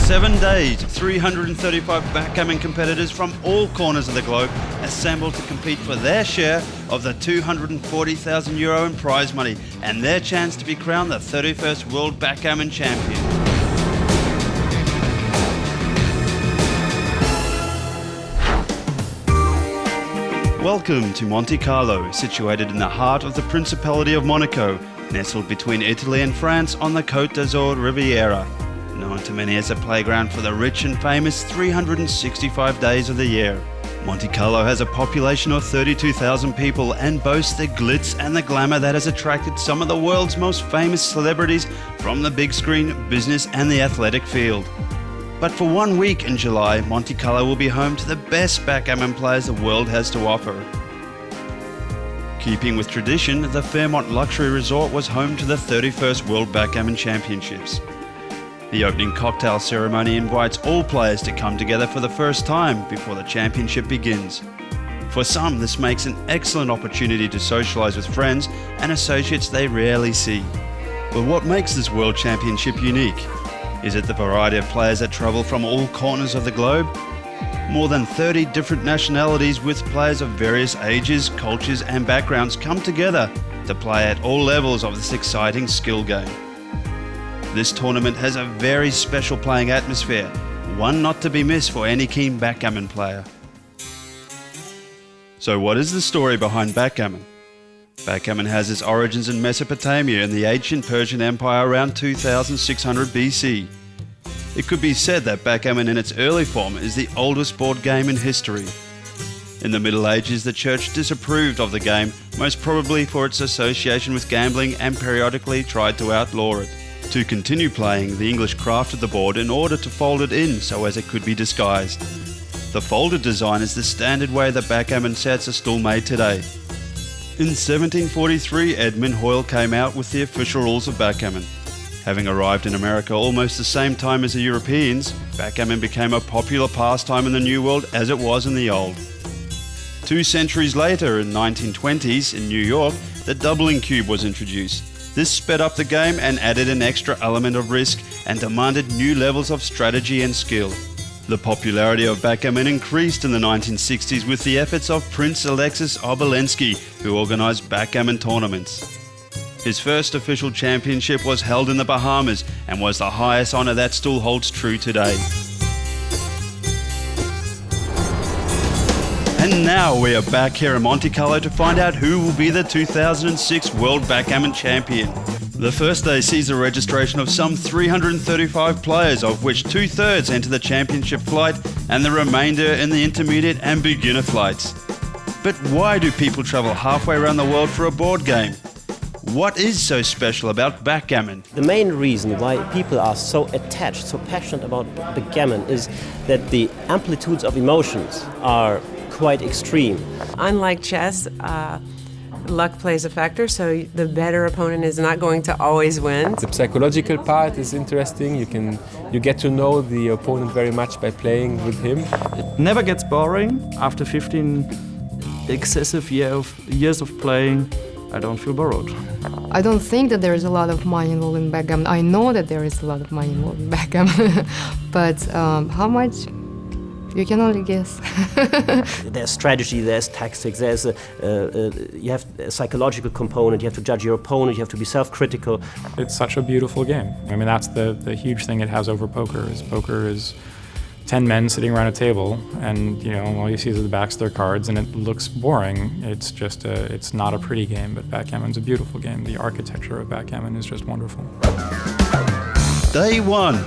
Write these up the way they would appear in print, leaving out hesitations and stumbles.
7 days, 335 backgammon competitors from all corners of the globe assembled to compete for their share of the €240,000 in prize money and their chance to be crowned the 31st World Backgammon Champion. Welcome to Monte Carlo, situated in the heart of the Principality of Monaco, nestled between Italy and France on the Côte d'Azur Riviera. Known to many as a playground for the rich and famous 365 days of the year. Monte Carlo has a population of 32,000 people and boasts the glitz and the glamour that has attracted some of the world's most famous celebrities from the big screen, business and the athletic field. But for 1 week in July, Monte Carlo will be home to the best backgammon players the world has to offer. Keeping with tradition, the Fairmont Luxury Resort was home to the 31st World Backgammon Championships. The opening cocktail ceremony invites all players to come together for the first time before the championship begins. For some, this makes an excellent opportunity to socialise with friends and associates they rarely see. But what makes this World Championship unique? Is it the variety of players that travel from all corners of the globe? More than 30 different nationalities with players of various ages, cultures and backgrounds come together to play at all levels of this exciting skill game. This tournament has a very special playing atmosphere, one not to be missed for any keen backgammon player. So what is the story behind backgammon? Backgammon has its origins in Mesopotamia in the ancient Persian Empire around 2600 BC. It could be said that backgammon in its early form is the oldest board game in history. In the Middle Ages, the Church disapproved of the game, most probably for its association with gambling, and periodically tried to outlaw it. To continue playing, the English crafted the board in order to fold it in so as it could be disguised. The folded design is the standard way that backgammon sets are still made today. In 1743, Edmund Hoyle came out with the official rules of backgammon. Having arrived in America almost the same time as the Europeans, backgammon became a popular pastime in the New World as it was in the Old. 2 centuries later, in the 1920s, in New York, the doubling cube was introduced. This sped up the game and added an extra element of risk and demanded new levels of strategy and skill. The popularity of backgammon increased in the 1960s with the efforts of Prince Alexis Obolensky, who organised backgammon tournaments. His first official championship was held in the Bahamas and was the highest honour that still holds true today. And now we are back here in Monte Carlo to find out who will be the 2006 World Backgammon Champion. The first day sees the registration of some 335 players, of which 2/3 enter the championship flight and the remainder in the intermediate and beginner flights. But why do people travel halfway around the world for a board game? What is so special about backgammon? The main reason why people are so attached, so passionate about backgammon is that the amplitudes of emotions are quite extreme. Unlike chess, luck plays a factor, so the better opponent is not going to always win. The psychological part is interesting. You get to know the opponent very much by playing with him. It never gets boring. After 15 excessive years of playing, I don't feel borrowed. I don't think that there is a lot of money involved in backgammon. I know that there is a lot of money involved in backgammon, but how much? You can only guess. There's strategy, there's tactics, you have a psychological component, you have to judge your opponent, you have to be self-critical. It's such a beautiful game. I mean, that's the huge thing it has over poker is 10 men sitting around a table and, all you see is the backs of their cards and it looks boring. It's just it's not a pretty game, but backgammon's a beautiful game. The architecture of backgammon is just wonderful. Day 1.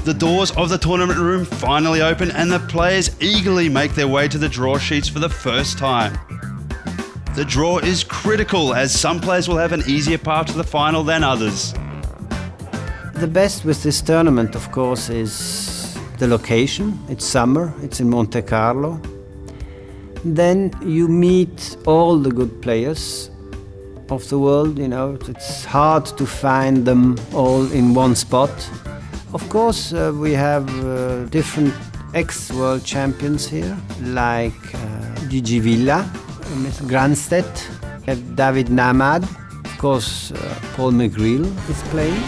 The doors of the tournament room finally open and the players eagerly make their way to the draw sheets for the first time. The draw is critical as some players will have an easier path to the final than others. The best with this tournament, of course, is the location. It's summer, it's in Monte Carlo. Then you meet all the good players of the world, it's hard to find them all in one spot. Of course, we have different ex-world champions here, like Gigi Villa, Granstedt, we have David Namad, of course Paul McGreal is playing.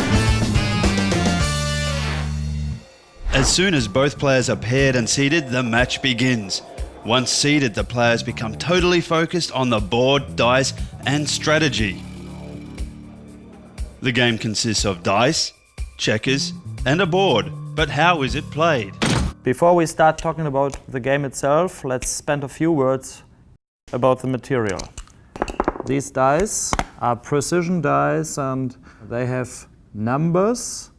As soon as both players are paired and seated, the match begins. Once seated, the players become totally focused on the board, dice, and strategy. The game consists of dice, checkers, and a board. But how is it played? Before we start talking about the game itself, let's spend a few words about the material. These dice are precision dice and they have numbers,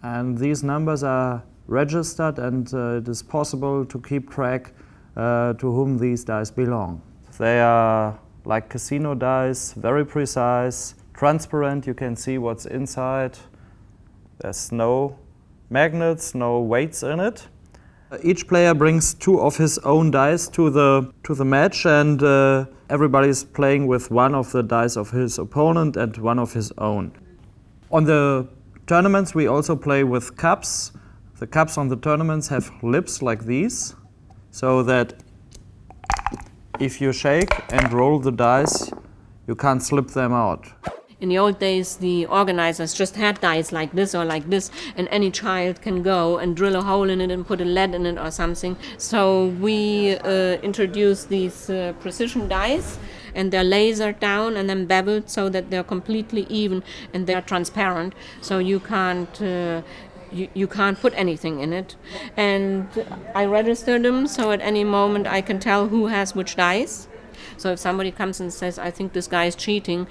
and these numbers are registered, and it is possible to keep track to whom these dice belong. They are like casino dice, very precise, transparent, you can see what's inside. There's no magnets, no weights in it. Each player brings 2 of his own dice to the match, and everybody's playing with 1 of the dice of his opponent and 1 of his own. On the tournaments we also play with cups. The cups on the tournaments have lips like these, so that if you shake and roll the dice, you can't slip them out. In the old days, the organizers just had dice like this or like this, and any child can go and drill a hole in it and put a lead in it or something. So we introduced these precision dice, and they're lasered down and then beveled so that they're completely even and they're transparent, so you can't put anything in it. And I register them, so at any moment I can tell who has which dice. So if somebody comes and says, I think this guy is cheating,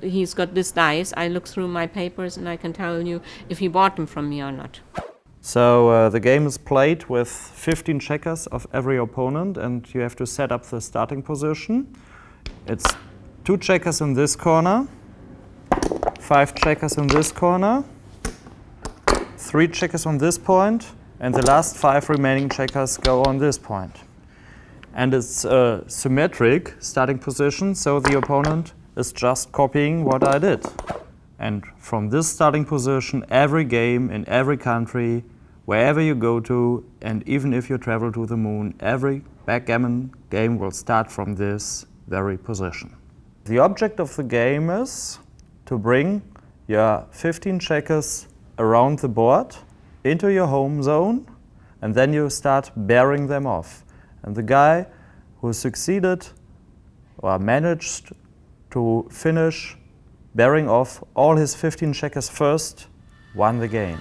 he's got this dice, I look through my papers and I can tell you if he bought them from me or not. So the game is played with 15 checkers of every opponent, and you have to set up the starting position. It's 2 checkers in this corner, 5 checkers in this corner, 3 checkers on this point, and the last 5 remaining checkers go on this point. And it's a symmetric starting position, so the opponent is just copying what I did. And from this starting position, every game in every country, wherever you go to, and even if you travel to the moon, every backgammon game will start from this very position. The object of the game is to bring your 15 checkers around the board into your home zone, and then you start bearing them off. And the guy who succeeded or managed to finish bearing off all his 15 checkers first won the game.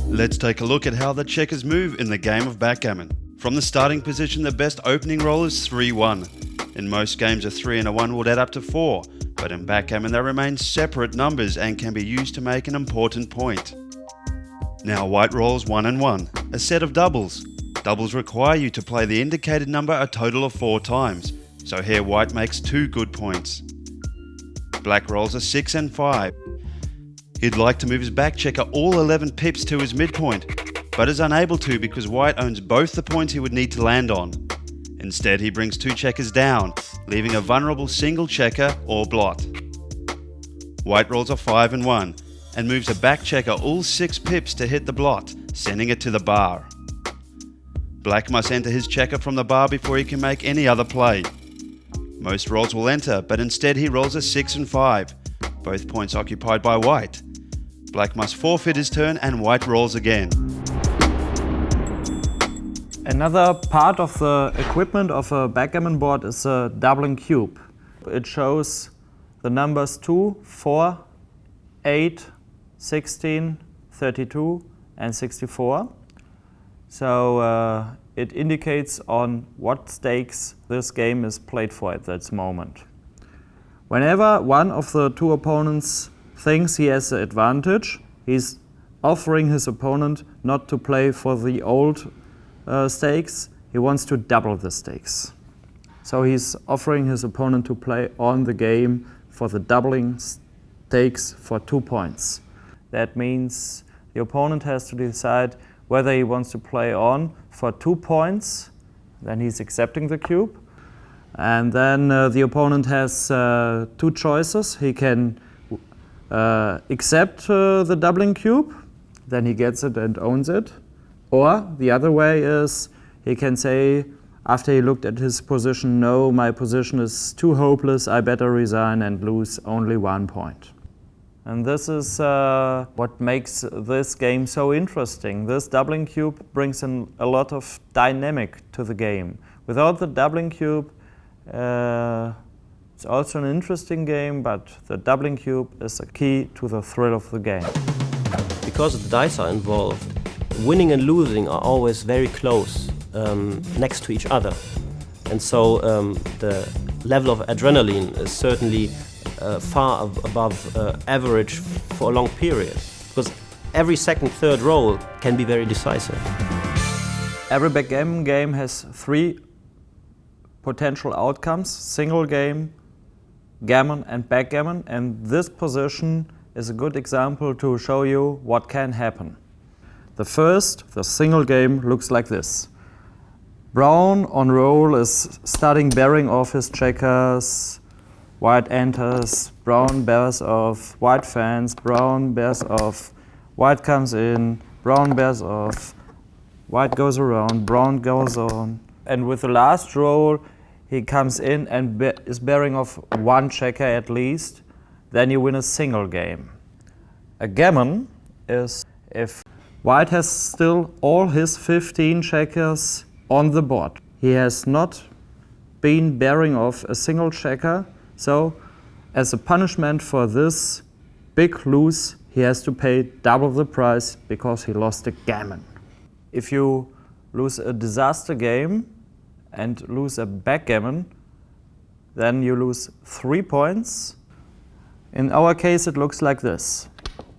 Let's take a look at how the checkers move in the game of backgammon. From the starting position, the best opening roll is 3-1. In most games, a 3 and a 1 would add up to 4, but in backgammon they remain separate numbers and can be used to make an important point. Now white rolls 1 and 1, a set of doubles. Doubles require you to play the indicated number a total of 4 times, so here white makes 2 good points. Black rolls a 6 and 5. He'd like to move his back checker all 11 pips to his midpoint, but is unable to because white owns both the points he would need to land on. Instead, he brings 2 checkers down, leaving a vulnerable single checker or blot. White rolls a 5 and 1, and moves a back checker all 6 pips to hit the blot, sending it to the bar. Black must enter his checker from the bar before he can make any other play. Most rolls will enter, but instead he rolls a 6 and 5, both points occupied by white. Black must forfeit his turn and white rolls again. Another part of the equipment of a backgammon board is a doubling cube. It shows the numbers 2, 4, 8, 16, 32 and 64. So it indicates on what stakes this game is played for at that moment. Whenever one of the 2 opponents thinks he has the advantage, he's offering his opponent not to play for the old stakes, he wants to double the stakes. So he's offering his opponent to play on the game for the doubling stakes for 2 points. That means the opponent has to decide whether he wants to play on for 2 points, then he's accepting the cube. And then the opponent has 2 choices. He can accept the doubling cube, then he gets it and owns it. Or the other way is he can say, after he looked at his position, no, my position is too hopeless, I better resign and lose only 1 point. And this is what makes this game so interesting. This doubling cube brings in a lot of dynamic to the game. Without the doubling cube, it's also an interesting game, but the doubling cube is a key to the thrill of the game. Because the dice are involved, winning and losing are always very close, next to each other. And so the level of adrenaline is certainly far above average for a long period. Because every second, third roll can be very decisive. Every backgammon game has 3 potential outcomes: single game, gammon and backgammon, and this position is a good example to show you what can happen. The single game, looks like this. Brown on roll is starting bearing off his checkers, white enters, brown bears off, white fans, brown bears off, white comes in, brown bears off, white goes around, brown goes on. And with the last roll, he comes in and is bearing off 1 checker at least, then you win a single game. A gammon is if white has still all his 15 checkers on the board. He has not been bearing off a single checker, so as a punishment for this big lose, he has to pay double the price because he lost a gammon. If you lose a disaster game and lose a backgammon, then you lose 3 points. In our case, it looks like this.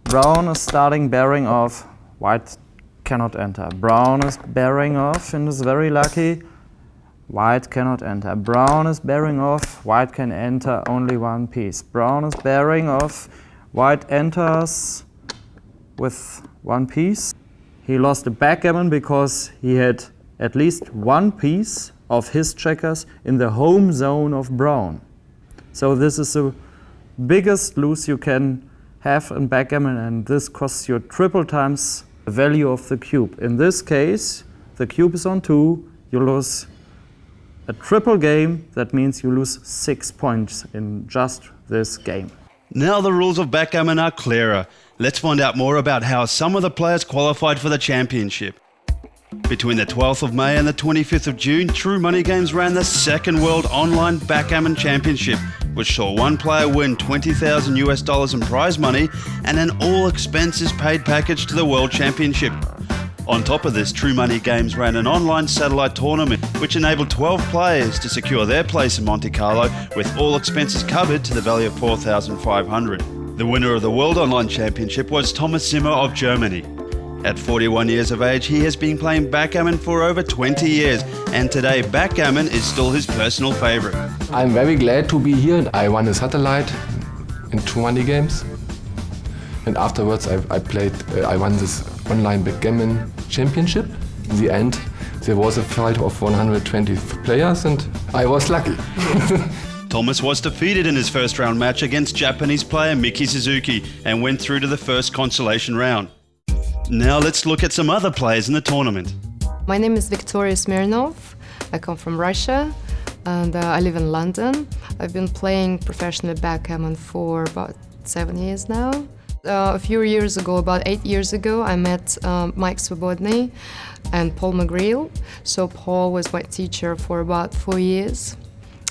Brown is starting bearing off, white cannot enter. Brown is bearing off and is very lucky. White cannot enter. Brown is bearing off, white can enter only 1 piece. Brown is bearing off, white enters with 1 piece. He lost a backgammon because he had at least 1 piece of his checkers in the home zone of brown. So this is the biggest lose you can have in backgammon, and this costs you triple times the value of the cube. In this case, the cube is on 2, you lose a triple game, that means you lose 6 points in just this game. Now the rules of backgammon are clearer. Let's find out more about how some of the players qualified for the championship. Between the 12th of May and the 25th of June, True Money Games ran the second World Online Backgammon Championship, which saw one player win $20,000 in prize money and an all-expenses-paid package to the World Championship. On top of this, True Money Games ran an online satellite tournament which enabled 12 players to secure their place in Monte Carlo with all expenses covered to the value of $4,500. The winner of the World Online Championship was Thomas Zimmer of Germany. At 41 years of age, he has been playing backgammon for over 20 years, and today backgammon is still his personal favorite. I'm very glad to be here. I won a satellite in True Money Games, and afterwards I won this online backgammon championship. In the end, there was a fight of 120 players, and I was lucky. Thomas was defeated in his first round match against Japanese player Miki Suzuki and went through to the first consolation round. Now let's look at some other players in the tournament. My name is Victoria Smirnov. I come from Russia and I live in London. I've been playing professionally backgammon for about 7 years now. A few years ago, about 8 years ago, I met Mike Swobodny and Paul McGreal. So Paul was my teacher for about 4 years.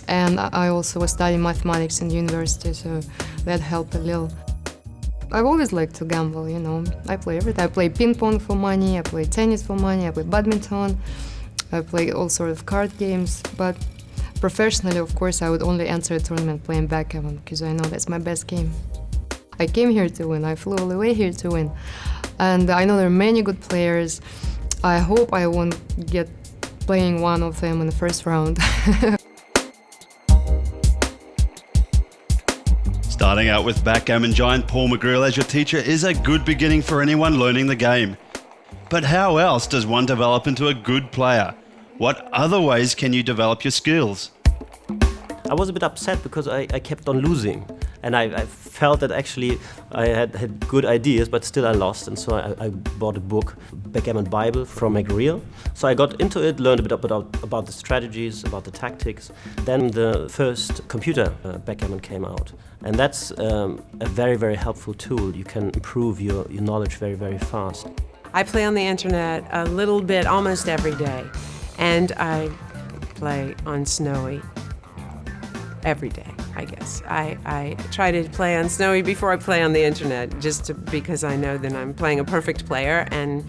And I also was studying mathematics in university, so that helped a little. I've always liked to gamble, you know. I play everything. I play ping pong for money, I play tennis for money, I play badminton, I play all sorts of card games. But professionally, of course, I would only enter a tournament playing backgammon because I know that's my best game. I came here to win, I flew all the way here to win. And I know there are many good players. I hope I won't get playing one of them in the first round. Starting out with backgammon giant Paul McGreal as your teacher is a good beginning for anyone learning the game. But how else does one develop into a good player? What other ways can you develop your skills? I was a bit upset because I kept on losing. And I felt that actually I had good ideas, but still I lost. And so I bought a book, Backgammon Bible from McReal. So I got into it, learned a bit about the strategies, about the tactics. Then the first computer backgammon came out. And that's a very, very helpful tool. You can improve your knowledge very, very fast. I play on the internet a little bit almost every day, and I play on Snowy every day, I guess. I try to play on Snowy before I play on the internet, because I know that I'm playing a perfect player, and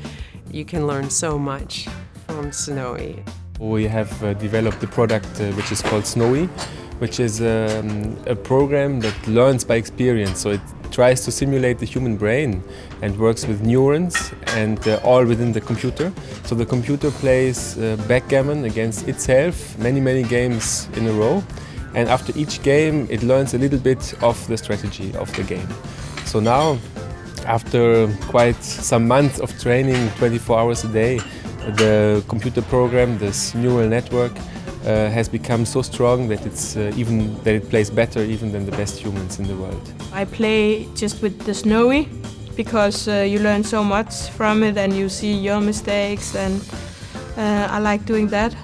you can learn so much from Snowy. We have developed a product which is called Snowy, which is a program that learns by experience. So it tries to simulate the human brain and works with neurons and all within the computer. So the computer plays backgammon against itself many games in a row. And after each game, it learns a little bit of the strategy of the game. So now, after quite some months of training, 24 hours a day, the computer program, this neural network, has become so strong that it plays better even than the best humans in the world. I play just with the Snowy because you learn so much from it and you see your mistakes, and I like doing that.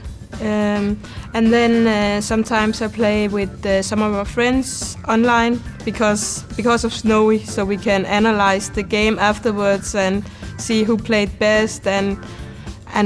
And then sometimes I play with some of my friends online because of Snowy, so we can analyze the game afterwards and see who played best, and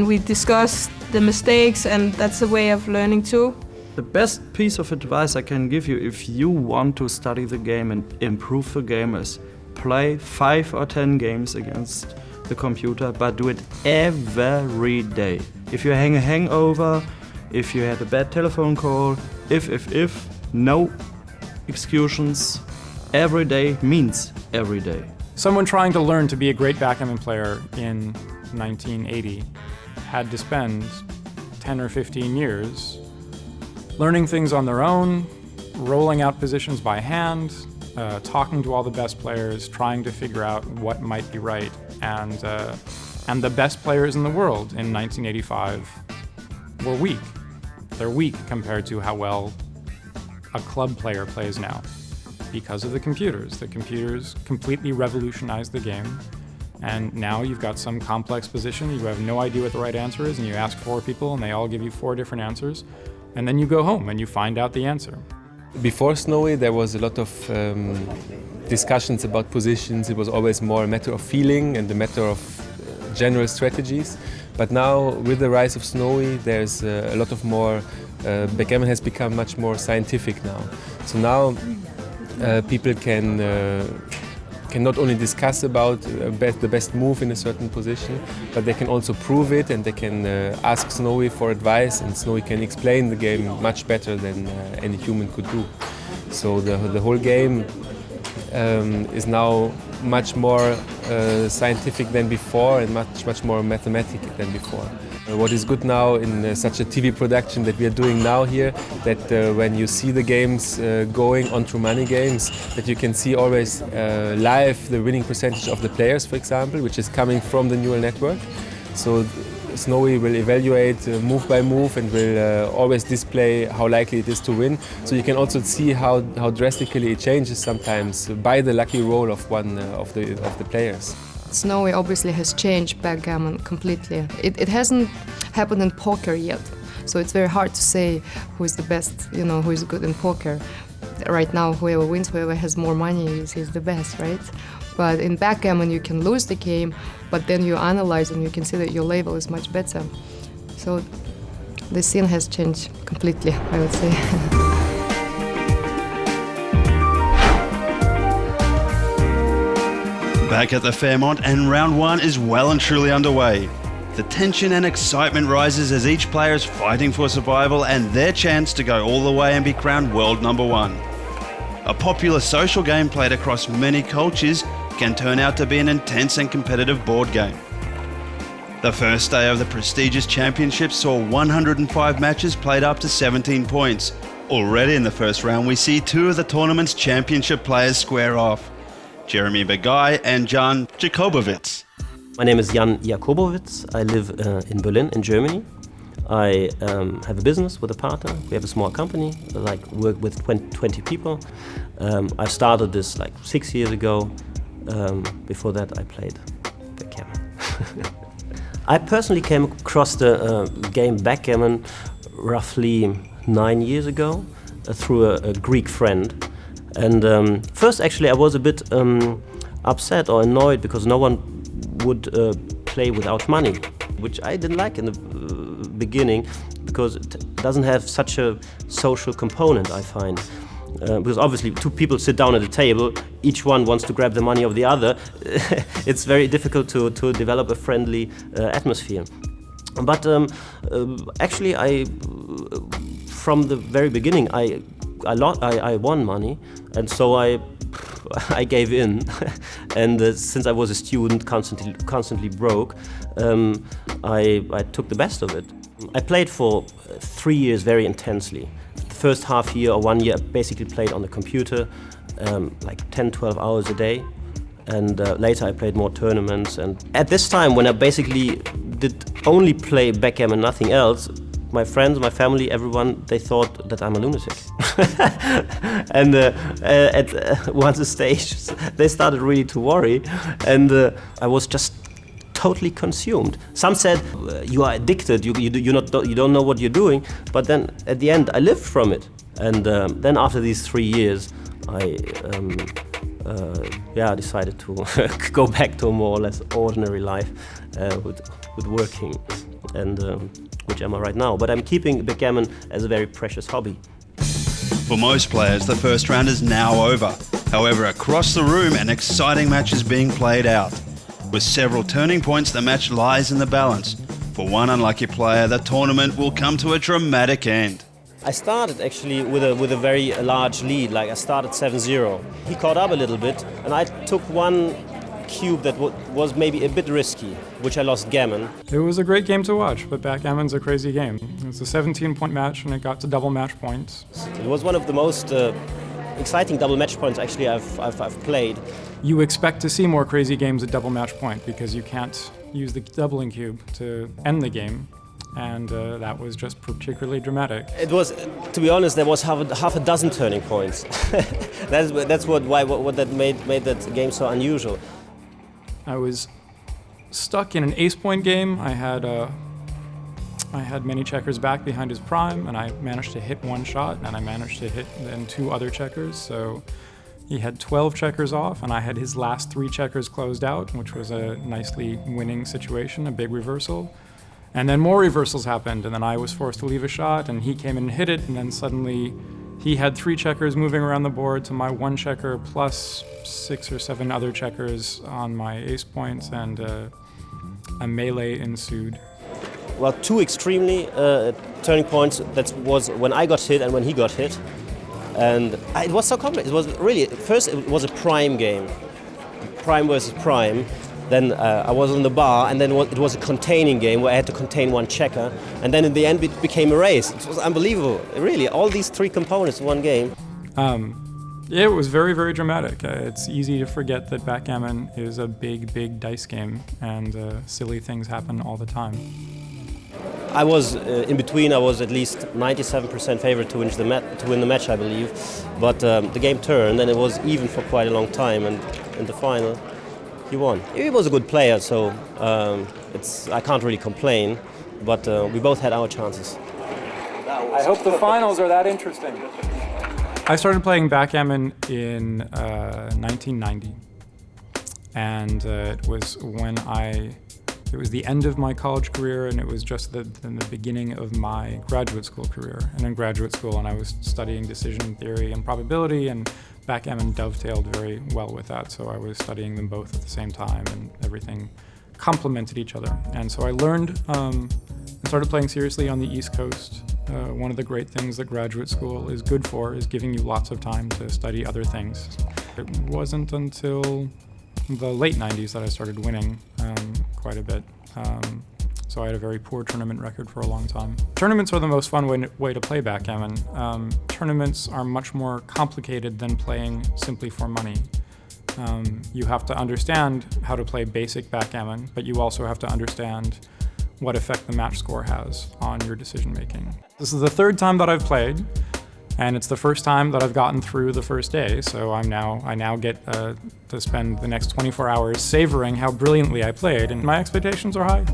we discuss the mistakes, and that's a way of learning too. The best piece of advice I can give you if you want to study the game and improve the game is play 5 or 10 games against the computer, but do it every day. If you hang a hangover, if you had a bad telephone call, if, no excuses. Every day means every day. Someone trying to learn to be a great backgammon player in 1980 had to spend 10 or 15 years learning things on their own, rolling out positions by hand, talking to all the best players, trying to figure out what might be right. And the best players in the world in 1985 were weak. They're weak compared to how well a club player plays now because of the computers. The computers completely revolutionized the game. And now you've got some complex position, you have no idea what the right answer is, and you ask 4 people and they all give you 4 different answers. And then you go home and you find out the answer. Before Snowy, there was a lot of discussions about positions. It was always more a matter of feeling and a matter of general strategies. But now, with the rise of Snowy, there's a lot of more, backgammon has become much more scientific now. So now people can not only discuss about the best move in a certain position, but they can also prove it, and they can ask Snowy for advice, and Snowy can explain the game much better than any human could do. So the whole game is now much more scientific than before and much more mathematical than before. What is good now in such a TV production that we are doing now here, that when you see the games going on through money games, that you can see always live the winning percentage of the players, for example, which is coming from the neural network. So Snowy will evaluate move by move and will always display how likely it is to win. So you can also see how drastically it changes sometimes by the lucky roll of one of the players. Snowy obviously has changed backgammon completely. It hasn't happened in poker yet, so it's very hard to say who is the best, who is good in poker. Right now, whoever wins, whoever has more money is the best, right? But in backgammon, you can lose the game, but then you analyze and you can see that your level is much better. So the scene has changed completely, I would say. Back at the Fairmont, and round 1 is well and truly underway. The tension and excitement rises as each player is fighting for survival and their chance to go all the way and be crowned world #1. A popular social game played across many cultures can turn out to be an intense and competitive board game. The first day of the prestigious championship saw 105 matches played up to 17 points. Already in the first round, we see 2 of the tournament's championship players square off. Jeremy Bagai and Jan Jakobowicz. My name is Jan Jakobowicz. I live in Berlin, in Germany. I have a business with a partner. We have a small company, like work with 20 people. I started this like 6 years ago. Before that, I played backgammon. I personally came across the game backgammon roughly 9 years ago through a Greek friend. And first, actually, I was a bit upset or annoyed because no one would play without money, which I didn't like in the beginning because it doesn't have such a social component, I find. Because obviously two people sit down at a table, each one wants to grab the money of the other. It's very difficult to develop a friendly atmosphere. But actually, from the very beginning, I won money, and so I gave in. And since I was a student, constantly broke, I took the best of it. I played for 3 years very intensely. The first half year or 1 year, I basically played on the computer, like 10, 12 hours a day. And later I played more tournaments. And at this time, when I basically did only play backgammon, nothing else, my friends, my family, everyone, they thought that I'm a lunatic. And at one stage, they started really to worry. And I was just totally consumed. Some said, you are addicted, you don't know what you're doing. But then at the end, I lived from it. And then after these 3 years, I decided to go back to a more or less ordinary life with working, and which am I right now. But I'm keeping backgammon as a very precious hobby. For most players, the first round is now over. However, across the room, an exciting match is being played out. With several turning points, the match lies in the balance. For one unlucky player, the tournament will come to a dramatic end. I started actually with a very large lead, like I started 7-0. He caught up a little bit, and I took one cube that was maybe a bit risky, which I lost gammon. It was a great game to watch, but backgammon's a crazy game. It's a 17-point match, and it got to double match points. It was one of the most exciting double match points actually I've played. You expect to see more crazy games at double match point because you can't use the doubling cube to end the game. And that was just particularly dramatic. It was, to be honest, there was half a dozen turning points. That's what that made that game so unusual. I was stuck in an ace-point game. I had many checkers back behind his prime, and I managed to hit one shot, and I managed to hit then 2 other checkers. So he had 12 checkers off, and I had his last 3 checkers closed out, which was a nicely winning situation, a big reversal. And then more reversals happened, and then I was forced to leave a shot, and he came in and hit it, and then suddenly he had 3 checkers moving around the board to my 1 checker plus 6 or 7 other checkers on my ace points, and a melee ensued. Well, 2 extremely turning points. That was when I got hit and when he got hit. And it was so complex. It was really, first it was a prime game, prime versus prime. Then I was on the bar, and then it was a containing game where I had to contain 1 checker. And then in the end, it became a race. It was unbelievable. Really, all these 3 components in one game. It was very, very dramatic. It's easy to forget that backgammon is a big, big dice game, and silly things happen all the time. I was in between. I was at least 97% favored to win the match, I believe. But the game turned, and it was even for quite a long time. And in the final, he won. He was a good player, so I can't really complain. But we both had our chances. I hope the finals are that interesting. I started playing backgammon in 1990, and it was it was the end of my college career, and it was just the beginning of my graduate school career. And in graduate school, and I was studying decision theory and probability, and backgammon dovetailed very well with that. So I was studying them both at the same time, and everything complemented each other. And so I learned and started playing seriously on the East Coast. One of the great things that graduate school is good for is giving you lots of time to study other things. It wasn't until the late 90s that I started winning quite a bit. So I had a very poor tournament record for a long time. Tournaments are the most fun way to play backgammon. Tournaments are much more complicated than playing simply for money. You have to understand how to play basic backgammon, but you also have to understand what effect the match score has on your decision making. This is the third time that I've played, and it's the first time that I've gotten through the first day, so I now get to spend the next 24 hours savoring how brilliantly I played, and my expectations are high.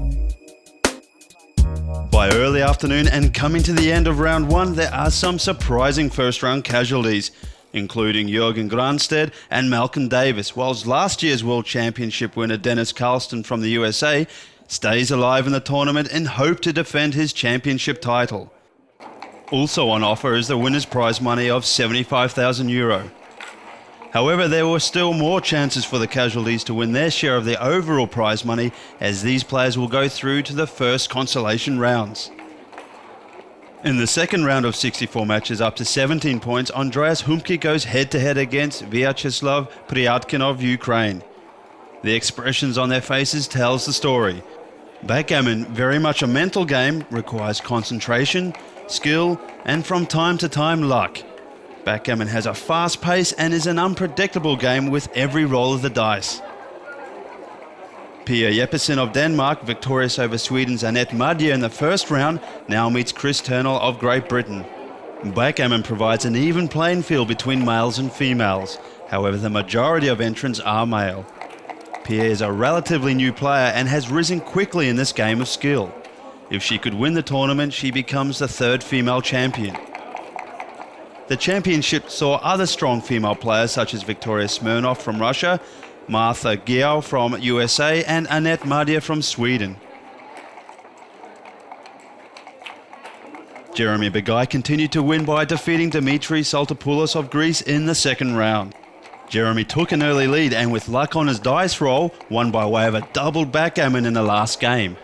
By early afternoon and coming to the end of round one, there are some surprising first-round casualties, including Jürgen Granstedt and Malcolm Davis, whilst last year's World Championship winner Dennis Carlston from the USA stays alive in the tournament in hope to defend his championship title. Also on offer is the winner's prize money of €75,000. However, there were still more chances for the casualties to win their share of the overall prize money, as these players will go through to the first consolation rounds. In the second round of 64 matches up to 17 points, Andreas Humke goes head-to-head against Vyacheslav Pryatkin of Ukraine. The expressions on their faces tells the story. Backgammon, very much a mental game, requires concentration, skill, and from time to time luck. Backgammon has a fast pace and is an unpredictable game with every roll of the dice. Pia Jeppesen of Denmark, victorious over Sweden's Annette Madje in the first round, now meets Chris Turnell of Great Britain. Backgammon provides an even playing field between males and females. However, the majority of entrants are male. Pia is a relatively new player and has risen quickly in this game of skill. If she could win the tournament, she becomes the third female champion. The championship saw other strong female players such as Victoria Smirnov from Russia, Martha Giao from USA and Annette Madje from Sweden. Jeremy Bagai continued to win by defeating Dimitri Saltopoulos of Greece in the second round. Jeremy took an early lead and with luck on his dice roll, won by way of a doubled backgammon in the last game.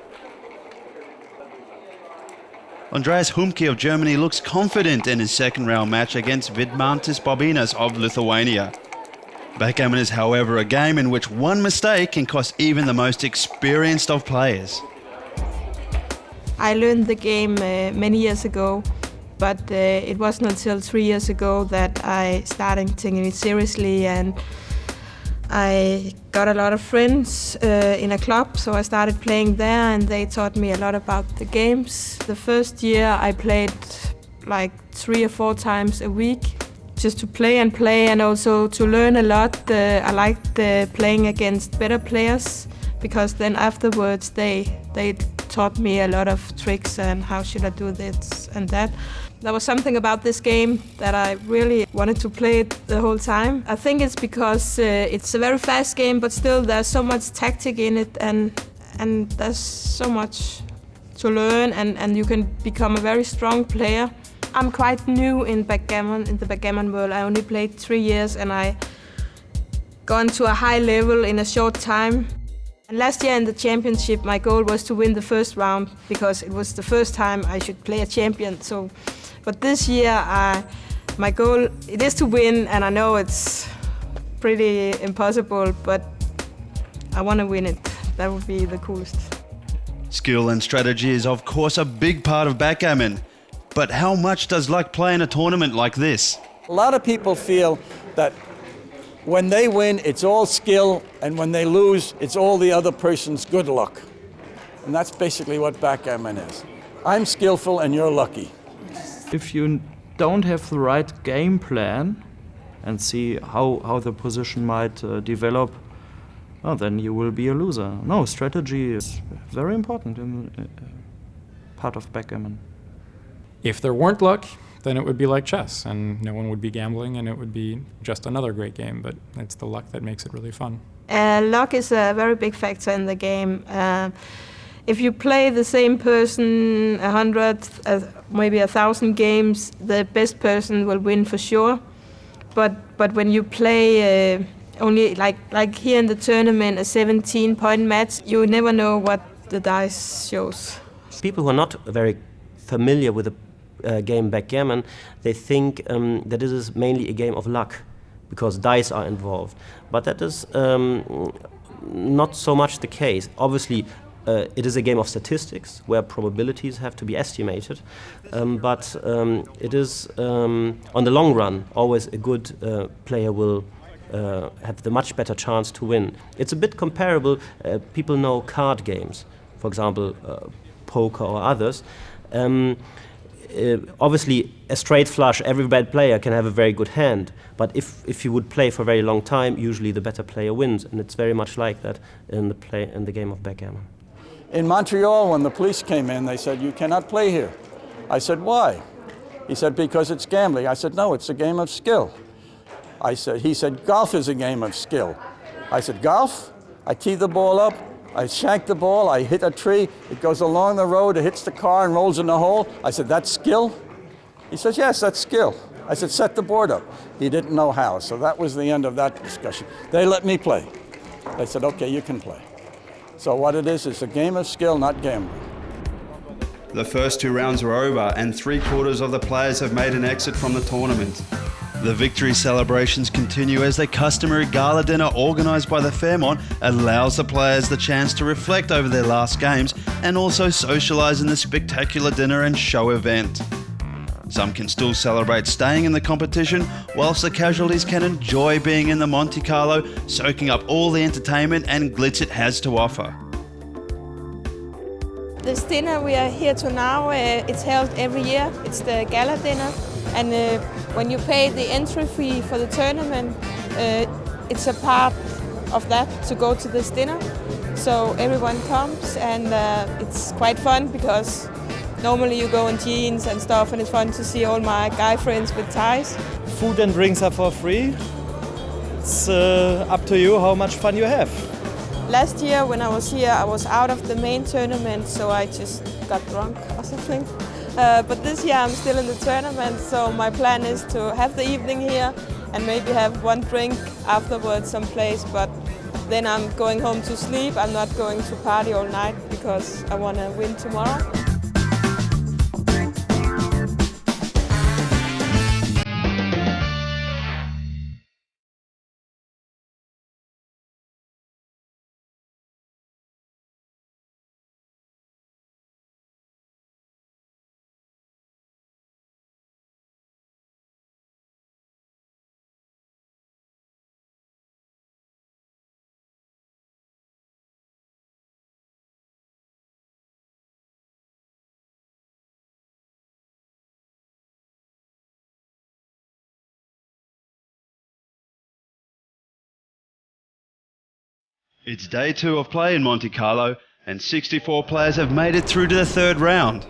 Andreas Humke of Germany looks confident in his second round match against Vidmantis Bobinas of Lithuania. Backgammon is, however, a game in which one mistake can cost even the most experienced of players. I learned the game many years ago, but it wasn't until 3 years ago that I started taking it seriously, and I got a lot of friends in a club, so I started playing there, and they taught me a lot about the games. The first year I played like 3 or 4 times a week, just to play and also to learn a lot. I liked playing against better players, because then afterwards they taught me a lot of tricks and how should I do this and that. There was something about this game that I really wanted to play it the whole time. I think it's because it's a very fast game, but still there's so much tactic in it, and there's so much to learn, and you can become a very strong player. I'm quite new in backgammon, in the backgammon world. I only played 3 years, and I gone to a high level in a short time. And last year in the championship, my goal was to win the first round, because it was the first time I should play a champion. But this year, my goal it is to win, and I know it's pretty impossible, but I want to win it. That would be the coolest. Skill and strategy is of course a big part of backgammon, but how much does luck play in a tournament like this? A lot of people feel that when they win, it's all skill, and when they lose, it's all the other person's good luck. And that's basically what backgammon is. I'm skillful and you're lucky. If you don't have the right game plan and see how the position might develop, then you will be a loser. No, strategy is very important in part of backgammon. If there weren't luck, then it would be like chess, and no one would be gambling, and it would be just another great game, but it's the luck that makes it really fun. Luck is a very big factor in the game. If you play the same person 100, maybe 1,000 games, the best person will win for sure. But when you play only like here in the tournament, a 17-point match, you never know what the dice shows. People who are not very familiar with the game backgammon, they think that this is mainly a game of luck, because dice are involved. But that is not so much the case. Obviously, it is a game of statistics where probabilities have to be estimated, but it is, on the long run, always a good player will have the much better chance to win. It's a bit comparable. People know card games. For example, poker or others. Obviously, a straight flush, every bad player can have a very good hand. But if you would play for a very long time, usually the better player wins. And it's very much like that in the game of backgammon. In Montreal, when the police came in, they said, "You cannot play here." I said, "Why?" He said, "Because it's gambling." I said, "No, it's a game of skill." He said, "Golf is a game of skill." I said, "Golf? I tee the ball up, I shank the ball, I hit a tree, it goes along the road, it hits the car and rolls in the hole." I said, "That's skill?" He says, "Yes, that's skill." I said, "Set the board up." He didn't know how, so that was the end of that discussion. They let me play. They said, "Okay, you can play." So what it is a game of skill, not gambling. The first 2 rounds are over and 3/4 of the players have made an exit from the tournament. The victory celebrations continue as the customary gala dinner organised by the Fairmont allows the players the chance to reflect over their last games and also socialise in the spectacular dinner and show event. Some can still celebrate staying in the competition, whilst the casualties can enjoy being in the Monte Carlo, soaking up all the entertainment and glitz it has to offer. This dinner we are here to now, it's held every year. It's the gala dinner, and when you pay the entry fee for the tournament, it's a part of that to go to this dinner. So everyone comes, and it's quite fun because normally you go in jeans and stuff, and it's fun to see all my guy friends with ties. Food and drinks are for free. It's up to you how much fun you have. Last year when I was here, I was out of the main tournament, so I just got drunk or something. But this year I'm still in the tournament, so my plan is to have the evening here and maybe have one drink afterwards someplace, but then I'm going home to sleep. I'm not going to party all night because I want to win tomorrow. It's day 2 of play in Monte Carlo, and 64 players have made it through to the 3rd round.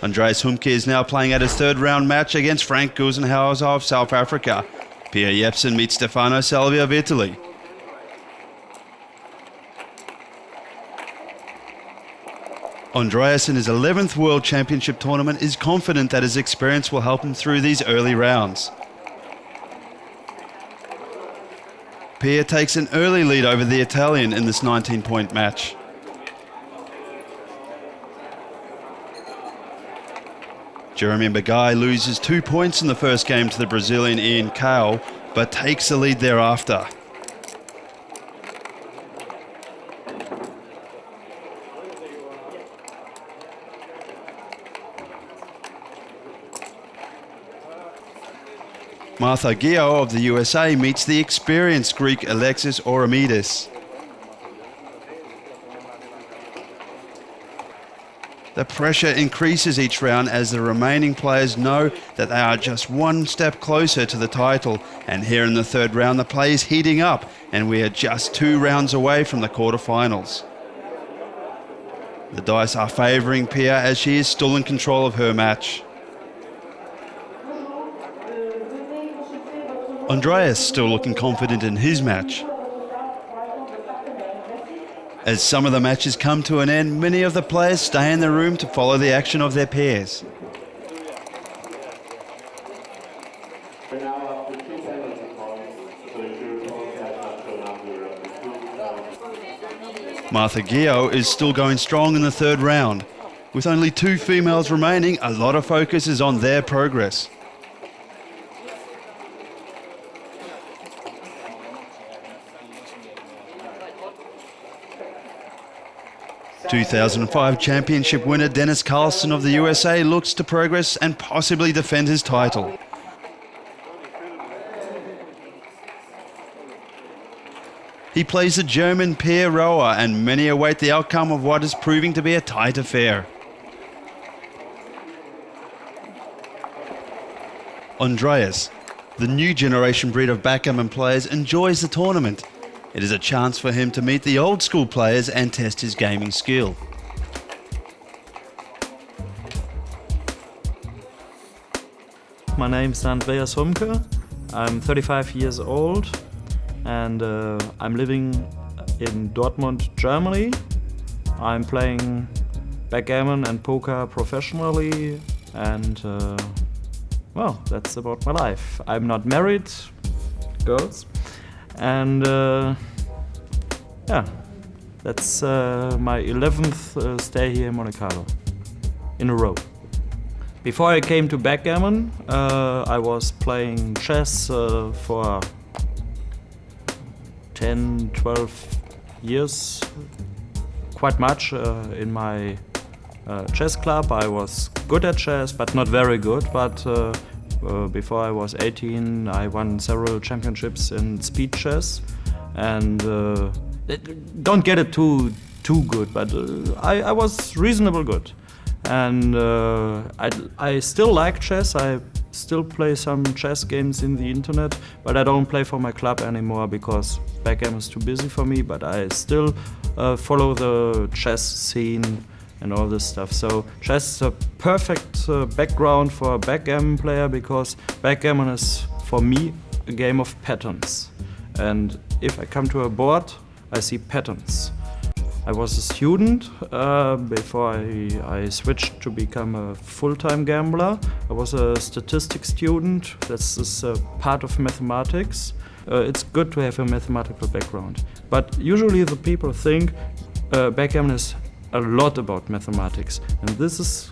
Andreas Humke is now playing at his 3rd round match against Frank Gusenhauser of South Africa. Pia Jepsen meets Stefano Salvia of Italy. Andreas in his 11th World Championship tournament is confident that his experience will help him through these early rounds. Pia takes an early lead over the Italian in this 19-point match. Jeremy Bagai loses 2 points in the first game to the Brazilian Ian Cale, but takes the lead thereafter. Martha Gio of the USA meets the experienced Greek Alexis Oromidis. The pressure increases each round as the remaining players know that they are just one step closer to the title, and here in the 3rd round the play is heating up and we are just 2 rounds away from the quarterfinals. The dice are favouring Pia as she is still in control of her match. Andreas still looking confident in his match. As some of the matches come to an end, many of the players stay in the room to follow the action of their pairs. Martha Gio is still going strong in the 3rd round. With only 2 females remaining, a lot of focus is on their progress. 2005 championship winner Dennis Carlson of the USA looks to progress and possibly defend his title. He plays the German Pierre Rower, and many await the outcome of what is proving to be a tight affair. Andreas, the new generation breed of backgammon players, enjoys the tournament. It is a chance for him to meet the old school players and test his gaming skill. My name is Andreas Humke. I'm 35 years old and I'm living in Dortmund, Germany. I'm playing backgammon and poker professionally and well, that's about my life. I'm not married, girls, and yeah, that's my 11th stay here in Monte Carlo in a row. Before I came to backgammon, I was playing chess for 10, 12 years, quite much in my chess club. I was good at chess, but not very good. But before I was 18, I won several championships in speed chess. And don't get it too good, but I was reasonable good. And I still like chess. I still play some chess games in the internet, but I don't play for my club anymore because backgammon is too busy for me. But I still follow the chess scene and all this stuff. So chess is a perfect background for a backgammon player because backgammon is, for me, a game of patterns. And if I come to a board, I see patterns. I was a student before I switched to become a full-time gambler. I was a statistics student. This is a part of mathematics. It's good to have a mathematical background. But usually the people think backgammon is a lot about mathematics. And this is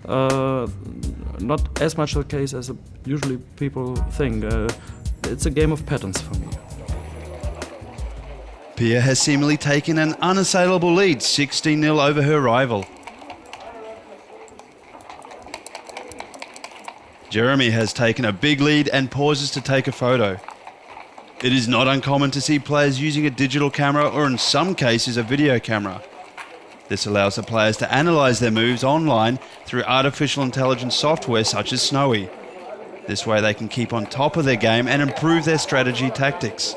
not as much the case as usually people think. It's a game of patterns for me. Pia has seemingly taken an unassailable lead, 16-0 over her rival. Jeremy has taken a big lead and pauses to take a photo. It is not uncommon to see players using a digital camera or in some cases a video camera. This allows the players to analyse their moves online through artificial intelligence software such as Snowy. This way they can keep on top of their game and improve their strategy tactics.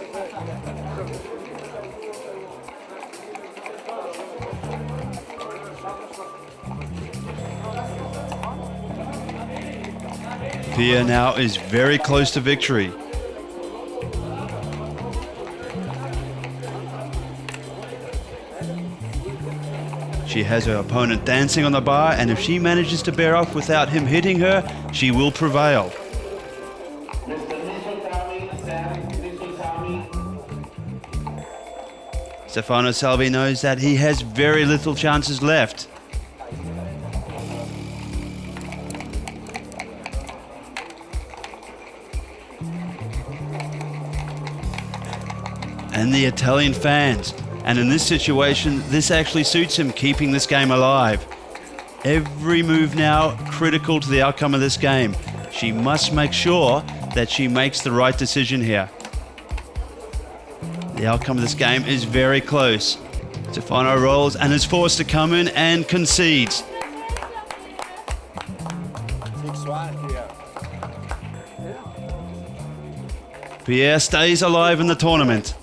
Pia now is very close to victory. She has her opponent dancing on the bar, and if she manages to bear off without him hitting her, she will prevail. Stefano Salvi knows that he has very little chances left. And the Italian fans. And in this situation, this actually suits him, keeping this game alive. Every move now critical to the outcome of this game. She must make sure that she makes the right decision here. The outcome of this game is very close. Stefano rolls and is forced to come in and concedes. Pierre stays alive in the tournament.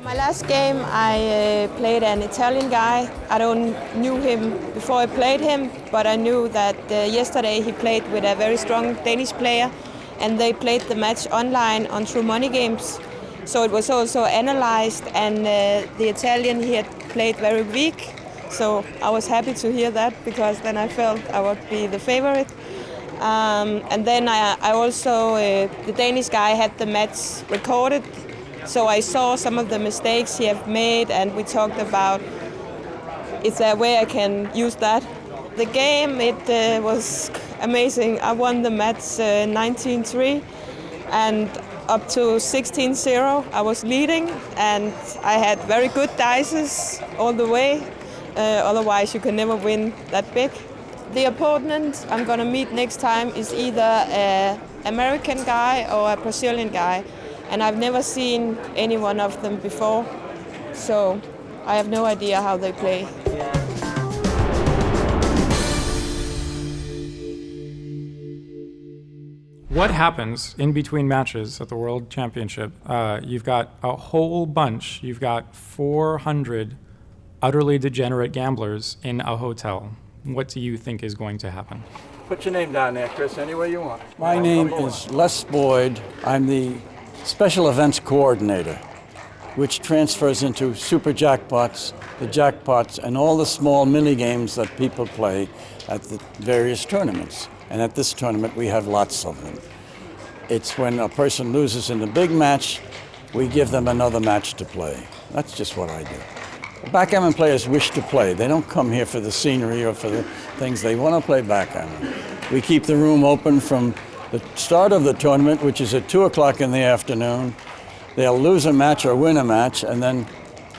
My last game, I played an Italian guy. I don't knew him before I played him, but I knew that yesterday he played with a very strong Danish player, and they played the match online on True Money Games. So it was also analyzed, and the Italian, he had played very weak. So I was happy to hear that, because then I felt I would be the favorite. And then I also, the Danish guy had the match recorded. So I saw some of the mistakes he had made, and we talked about is there a way I can use that. The game, it was amazing. I won the match 19-3, and up to 16-0 I was leading, and I had very good dices all the way. Otherwise you can never win that big. The opponent I'm gonna meet next time is either an American guy or a Brazilian guy. And I've never seen any one of them before, so I have no idea how they play. What happens in between matches at the World Championship? You've got a whole bunch. You've got 400 utterly degenerate gamblers in a hotel. What do you think is going to happen? Put your name down there, Chris, any way you want. My name is Les Boyd. I'm the Special Events Coordinator, which transfers into super jackpots, the jackpots, and all the small mini games that people play at the various tournaments. And at this tournament, we have lots of them. It's when a person loses in the big match, we give them another match to play. That's just what I do. Backgammon players wish to play. They don't come here for the scenery or for the things. They want to play backgammon. We keep the room open from the start of the tournament, which is at 2 o'clock in the afternoon. They'll lose a match or win a match, and then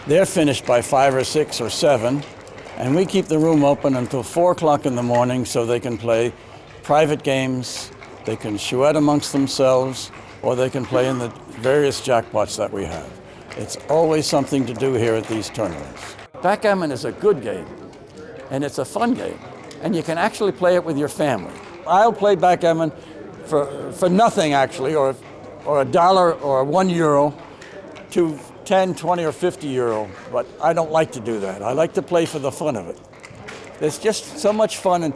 they're finished by 5 or 6 or 7. And we keep the room open until 4 o'clock in the morning so they can play private games, they can chouette amongst themselves, or they can play in the various jackpots that we have. It's always something to do here at these tournaments. Backgammon is a good game, and it's a fun game, and you can actually play it with your family. I'll play backgammon for nothing, actually, or $1 or €1 to 10, 20, or 50 euro, but I don't like to do that. I like to play for the fun of it. There's just so much fun in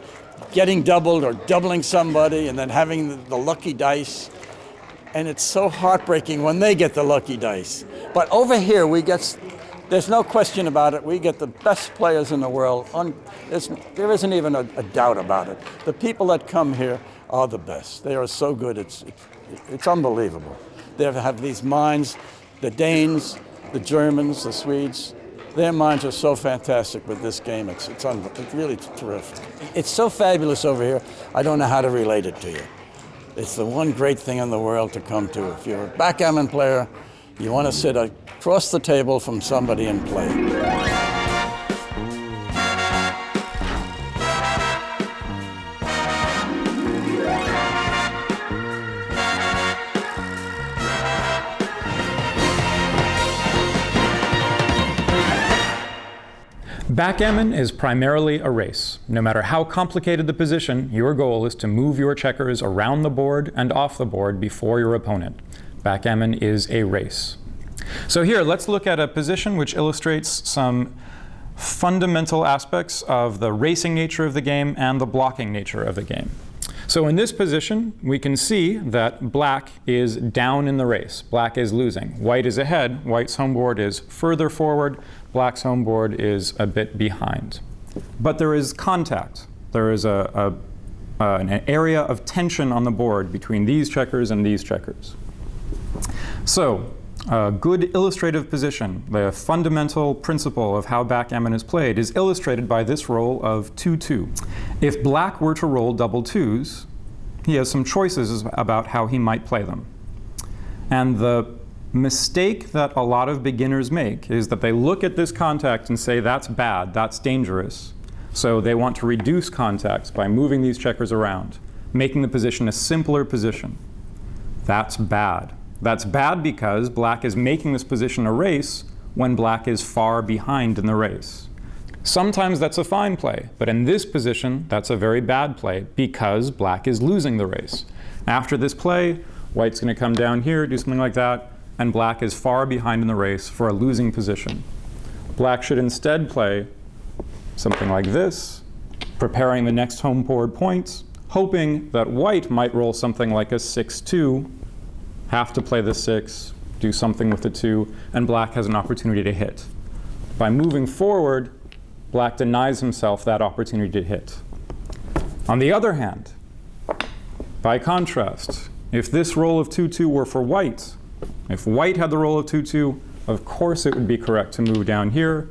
getting doubled or doubling somebody and then having the lucky dice. And it's so heartbreaking when they get the lucky dice. But over here, there's no question about it, we get the best players in the world. There isn't even a doubt about it. The people that come here are the best. They are so good, it's unbelievable. They have these minds, the Danes, the Germans, the Swedes. Their minds are so fantastic with this game. It's really terrific. It's so fabulous over here, I don't know how to relate it to you. It's the one great thing in the world to come to. If you're a backgammon player, you want to sit across the table from somebody and play. Backgammon is primarily a race. No matter how complicated the position, your goal is to move your checkers around the board and off the board before your opponent. Backgammon is a race. So here, let's look at a position which illustrates some fundamental aspects of the racing nature of the game and the blocking nature of the game. So in this position, we can see that black is down in the race. Black is losing. White is ahead. White's home board is further forward. Black's home board is a bit behind. But there is contact. There is an area of tension on the board between these checkers and these checkers. So a good illustrative position, the fundamental principle of how backgammon is played, is illustrated by this roll of 2-2. If black were to roll double twos, he has some choices about how he might play them. And the mistake that a lot of beginners make is that they look at this contact and say, that's bad, that's dangerous. So they want to reduce contact by moving these checkers around, making the position a simpler position. That's bad. That's bad because black is making this position a race when black is far behind in the race. Sometimes that's a fine play, but in this position, that's a very bad play because black is losing the race. After this play, white's going to come down here, do something like that, and black is far behind in the race for a losing position. Black should instead play something like this, preparing the next home board points, hoping that white might roll something like a 6-2, have to play the 6, do something with the 2, and black has an opportunity to hit. By moving forward, black denies himself that opportunity to hit. On the other hand, by contrast, if this roll of 2-2 were for white, if white had the roll of 2-2, of course it would be correct to move down here,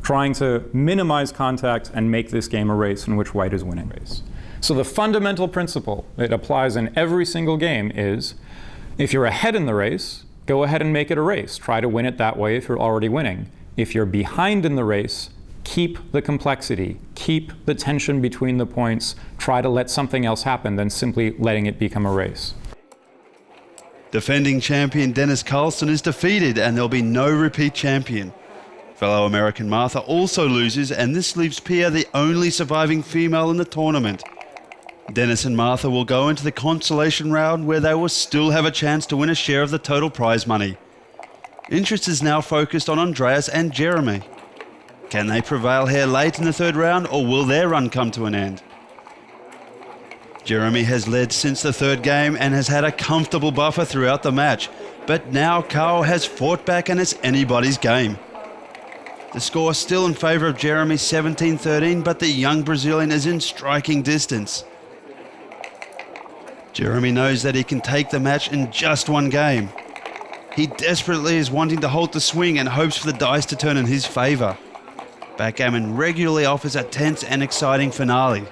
trying to minimize contact and make this game a race in which white is winning. So the fundamental principle that applies in every single game is, if you're ahead in the race, go ahead and make it a race. Try to win it that way if you're already winning. If you're behind in the race, keep the complexity, keep the tension between the points, try to let something else happen than simply letting it become a race. Defending champion Dennis Carlson is defeated and there'll be no repeat champion. Fellow American Martha also loses, and this leaves Pia the only surviving female in the tournament. Dennis and Martha will go into the consolation round where they will still have a chance to win a share of the total prize money. Interest is now focused on Andreas and Jeremy. Can they prevail here late in the third round, or will their run come to an end? Jeremy has led since the third game and has had a comfortable buffer throughout the match, but now Carl has fought back and it's anybody's game. The score still in favour of Jeremy, 17-13, but the young Brazilian is in striking distance. Jeremy knows that he can take the match in just one game. He desperately is wanting to hold the swing and hopes for the dice to turn in his favour. Backgammon regularly offers a tense and exciting finale.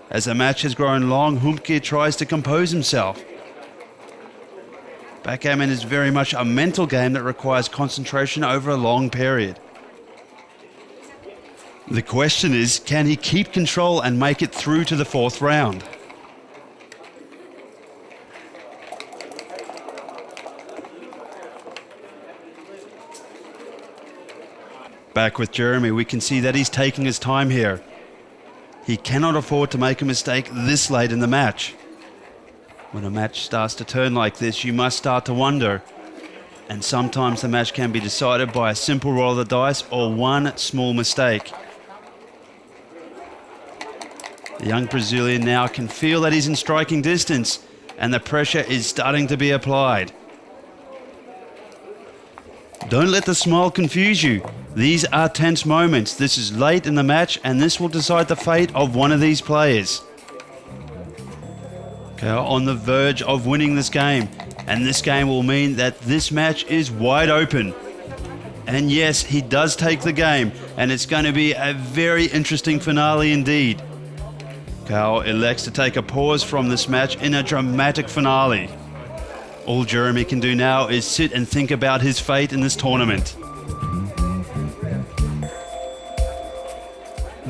As the match has grown long, Humke tries to compose himself. Backgammon is very much a mental game that requires concentration over a long period. The question is, can he keep control and make it through to the fourth round? Back with Jeremy, we can see that he's taking his time here. He cannot afford to make a mistake this late in the match. When a match starts to turn like this, you must start to wonder. And sometimes the match can be decided by a simple roll of the dice or one small mistake. The young Brazilian now can feel that he's in striking distance and the pressure is starting to be applied. Don't let the smile confuse you. These are tense moments. This is late in the match and this will decide the fate of one of these players. Carl on the verge of winning this game, and this game will mean that this match is wide open. And yes, he does take the game, and it's going to be a very interesting finale indeed. Carl elects to take a pause from this match in a dramatic finale. All Jeremy can do now is sit and think about his fate in this tournament.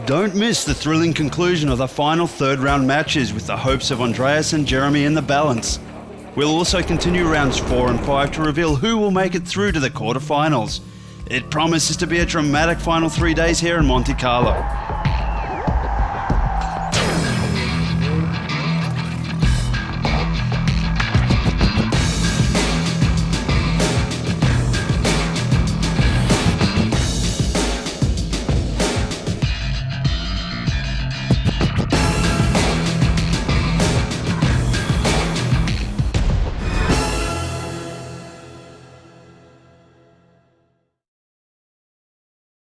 Don't miss the thrilling conclusion of the final third round matches with the hopes of Andreas and Jeremy in the balance. We'll also continue rounds 4 and 5 to reveal who will make it through to the quarterfinals. It promises to be a dramatic final 3 days here in Monte Carlo.